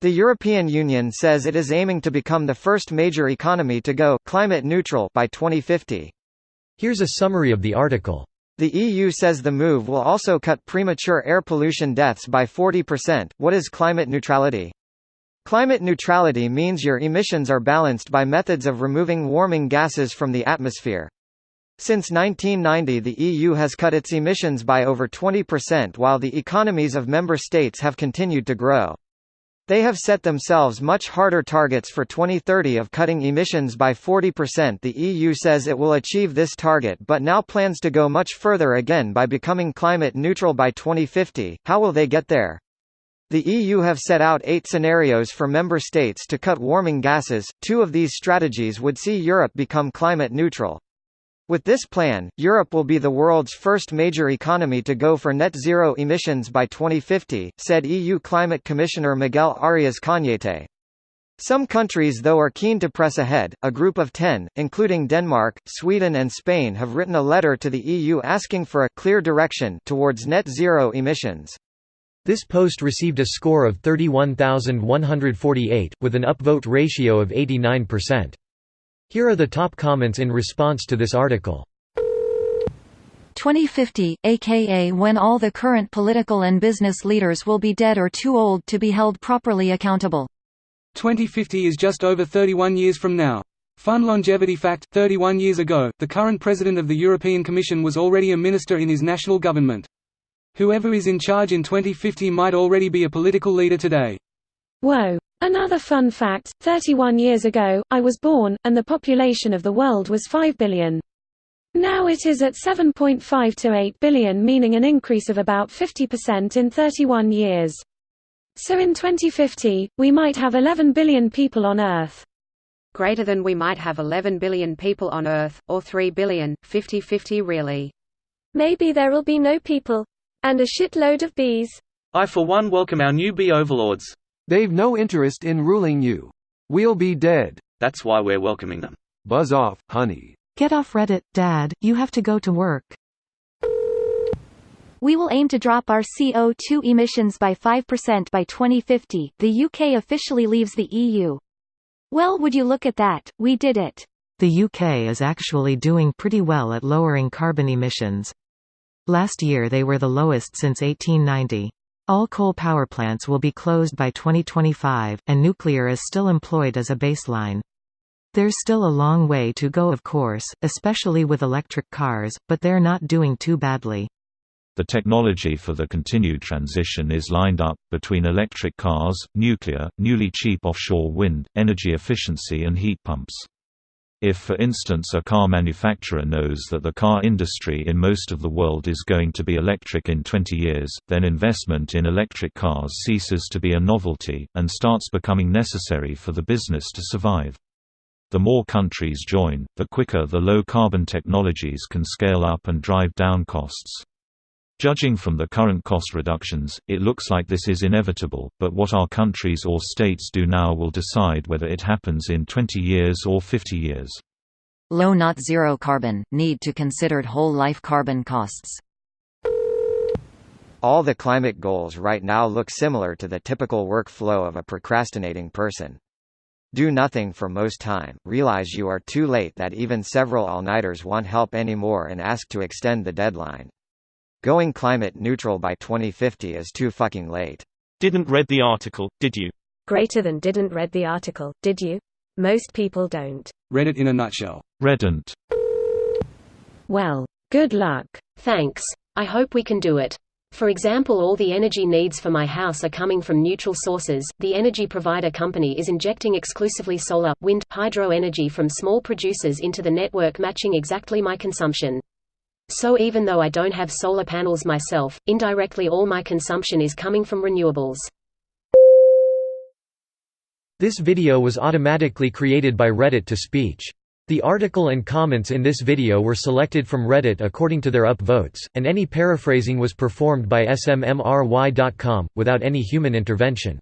The European Union says it is aiming to become the first major economy to go climate neutral by 2050. Here's a summary of the article. The EU says the move will also cut premature air pollution deaths by 40%. What is climate neutrality? Climate neutrality means your emissions are balanced by methods of removing warming gases from the atmosphere. Since 1990, the EU has cut its emissions by over 20% while the economies of member states have continued to grow. They have set themselves much harder targets for 2030 of cutting emissions by 40%. The EU says it will achieve this target but now plans to go much further again by becoming climate neutral by 2050. How will they get there? The EU have set out 8 scenarios for member states to cut warming gases. 2 of these strategies would see Europe become climate neutral. With this plan, Europe will be the world's first major economy to go for net zero emissions by 2050, said EU Climate Commissioner Miguel Arias Cañete. Some countries though are keen to press ahead. A group of 10, including Denmark, Sweden and Spain, have written a letter to the EU asking for a clear direction towards net zero emissions. This post received a score of 31,148, with an upvote ratio of 89%. Here are the top comments in response to this article. 2050, aka when all the current political and business leaders will be dead or too old to be held properly accountable. 2050 is just over 31 years from now. Fun longevity fact: 31 years ago, the current president of the European Commission was already a minister in his national government. Whoever is in charge in 2050 might already be a political leader today. Whoa. Another fun fact: 31 years ago, I was born, and the population of the world was 5 billion. Now it is at 7.5 to 8 billion, meaning an increase of about 50% in 31 years. So in 2050, we might have 11 billion people on Earth. Greater than we might have 11 billion people on Earth, or 3 billion, 50-50 really. Maybe there'll be no people. And a shitload of bees. I for one welcome our new bee overlords. They've no interest in ruling you. We'll be dead. That's why we're welcoming them. Buzz off, honey. Get off Reddit, Dad, you have to go to work. We will aim to drop our CO2 emissions by 5% by 2050. The UK officially leaves the EU. Well, would you look at that, we did it. The UK is actually doing pretty well at lowering carbon emissions. Last year they were the lowest since 1890. All coal power plants will be closed by 2025, and nuclear is still employed as a baseline. There's still a long way to go, of course, especially with electric cars, but they're not doing too badly. The technology for the continued transition is lined up between electric cars, nuclear, newly cheap offshore wind, energy efficiency and heat pumps. If for instance a car manufacturer knows that the car industry in most of the world is going to be electric in 20 years, then investment in electric cars ceases to be a novelty, and starts becoming necessary for the business to survive. The more countries join, the quicker the low-carbon technologies can scale up and drive down costs. Judging from the current cost reductions, it looks like this is inevitable, but what our countries or states do now will decide whether it happens in 20 years or 50 years. Low not zero carbon, need to considered whole life carbon costs. All the climate goals right now look similar to the typical workflow of a procrastinating person. Do nothing for most time, realize you are too late that even several all-nighters won't help anymore and ask to extend the deadline. Going climate neutral by 2050 is too fucking late. Didn't read the article, did you? Greater than didn't read the article, did you? Most people don't. Read it in a nutshell. Redn't. Well, good luck. Thanks. I hope we can do it. For example, all the energy needs for my house are coming from neutral sources. The energy provider company is injecting exclusively solar, wind, hydro energy from small producers into the network, matching exactly my consumption. So even though I don't have solar panels myself, indirectly all my consumption is coming from renewables. This video was automatically created by Reddit to speech. The article and comments in this video were selected from Reddit according to their upvotes, and any paraphrasing was performed by SMMRY.com, without any human intervention.